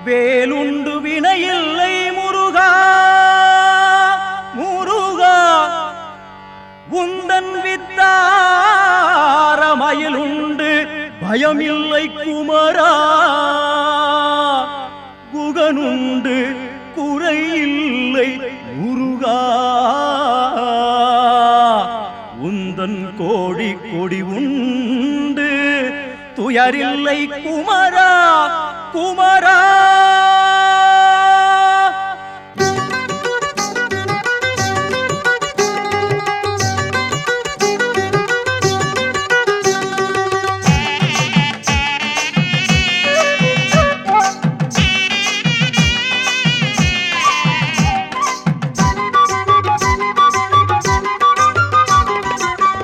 வேலுண்டு வினையில்லை முருகா முருகா உந்தன் வித்தாரமயிலுண்டு பயமில்லை குமரா குகனுண்டு குறையில்லை முருகா உந்தன் கோடி கொடி உண்டு துயரில்லை குமரா குமரா.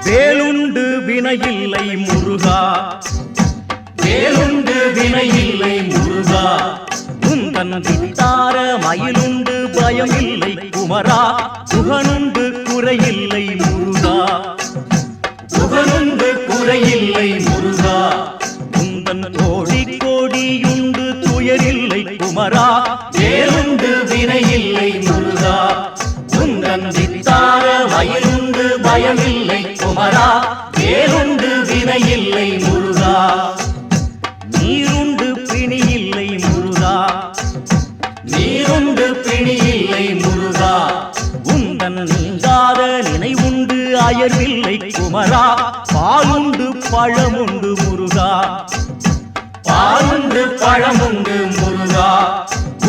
வேலுண்டு வினையில்லை முருகா வேலுண்டு வினையில்லை முருகா உந்தன் வித்தார மயிலுண்டு பயமில்லை குமரா குகனுண்டு குறையில்லை முருகா குகனுண்டு குறையில்லை முருகா உந்தன் கோடி கோடியுண்டு துயரில்லை குமரா வேலுண்டு வினையில்லை முருகா உந்தன் வித்தார மயிலுண்டு பயமில்லை குமரா வேலுண்டு வினையில்லை முருகா. நீருண்டு பிணியில்லை முருகா நீருண்டு பிணியில்லை முருகா உந்தன் நீங்காத நினைவுண்டு அயர்வில்லை குமரா பாலுண்டு பழமுண்டு முருகா பாலுண்டு பழமுண்டு முருகா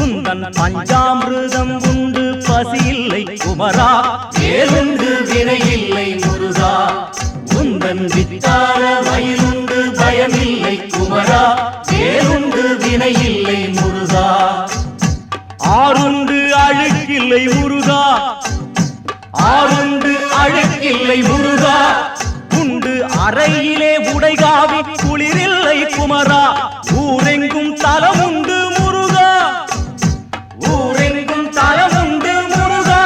உந்தன் பஞ்சாமிருதம் உண்டு பசியில்லை குமரா வேலுண்டு வினையில்லை முருகா உந்தன் வித்தார மயிலுண்டு பயமில்லை குமரா வேலுண்டு வினையில்லை முருகா. ஆறுண்டு அழுக்கில்லை முருகா ஆறுண்டு அழுக்கில்லை முருகா உண்டு அறையிலே உடைகாவி குளிரில்லை குமரா ஊரெங்கும் தலமுண்டு முருகா ஊரெங்கும் தலமுண்டு முருகா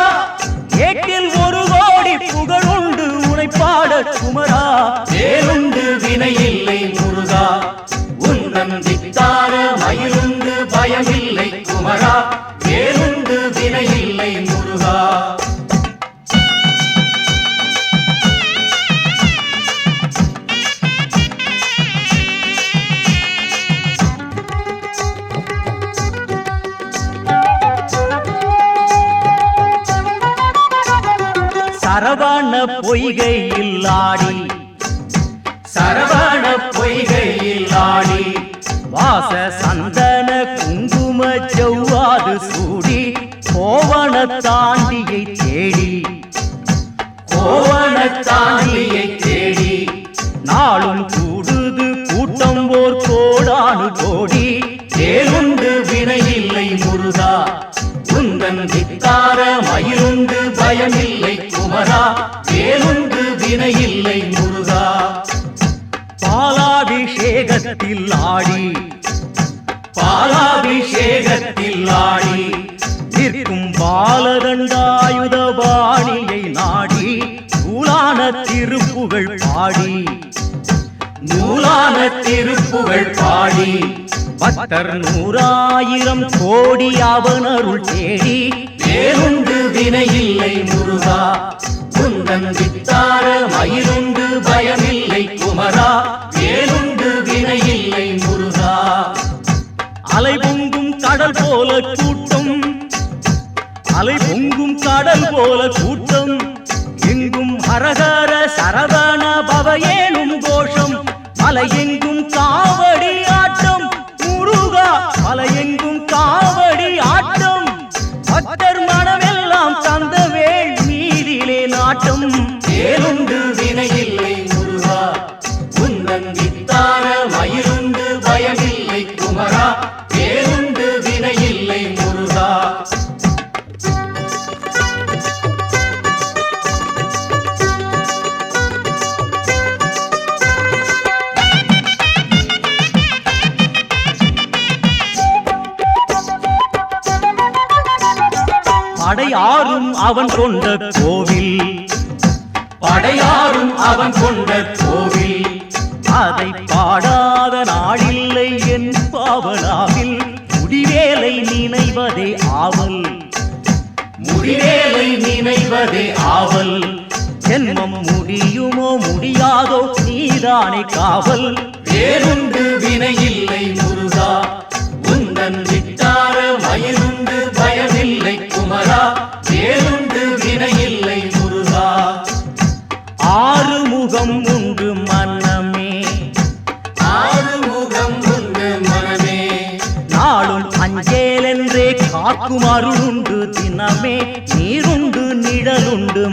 ஏட்டில் ஒரு கோடி புகழுண்டு உரைப்பாட குமரா வேலுண்டு வினையில்லை முருகா உந்தன் வித்தார மயிலுண்டு பயமில்லை குமரா வேலுண்டு வினையில்லை முருகா. சரவண பொய்கையில் ஆடி சரவண பொய்கையில் ஆடி வாச சந்தன குங்கும செவ்வாது சூடி கோவண தாண்டியை தேடி கோவண தாண்டியை தேடி நாளும் கூடுது கூட்டம் ஓர் கோடானு கோடி வேலுண்டு வினையில்லை முருகா உந்தன் வித்தார மயிலுண்டு பயமில்லை குமரா வேலுண்டு வினையில்லை முருகா. பாலாபிஷேகத்தில் ஆடி பாலாபிஷேகத்தில் ஆடி நிற்கும் பாலதண்டாயுத பாணியை நாடி நூலான திருப்புகழ் பாடி நூலான திருப்புகழ் பாடி பக்தர் 100,000 கோடி அவனருள் தேடி வேலுண்டு வினையில்லை முருகா உந்தன் வித்தார மயிலுண்டு பயமில்லை குமரா வேலுண்டு வினையில்லை முருகா. அலை பொங்கும் கடல் போல கூட்டம் அலை பொங்கும் கடல் போல கூட்டம் எங்கும் ஹரஹர சரவண பவ ஏனும் கோஷம் மலையெங்கும் காவடி ஆட்டம் முருகா மலையெங்கும் காவடி ஆட்டம் பக்தர் மனமெல்லாம் தந்த வேள் மீதிலே நாட்டம் வேலுண்டு வினையில்லை முருகா உந்தன் வித்தார மயிலுண்டு பயமில்லை குமரா வேலுண்டு வினையில்லை முருகா. படையாரும் அவன் கொண்ட கோவில் படையாரும் அவன் கொண்ட கோவில் அதை பாடாத நாளில்லை என் பாவனாவில் முடிவேல் காவல் முடிவேலை நினைவதே ஆவல் ஜென்மம் முடியுமோ முடியாதோ நீதானே காவல் வேறுண்டு வினையில்லை முருகா உந்தன் விட்டார மயிலுண்டு பயமில்லை குமரா வேறுண்டு வினையில்லை முருகா ஆறுமுகம் உண்டு மனமே ஆறுமுகம் உண்டு மனமே நாளும் அஞ்சேலென்றே காக்கும் அருளுண்டு தினமே நீருண்டு நிழலுண்டு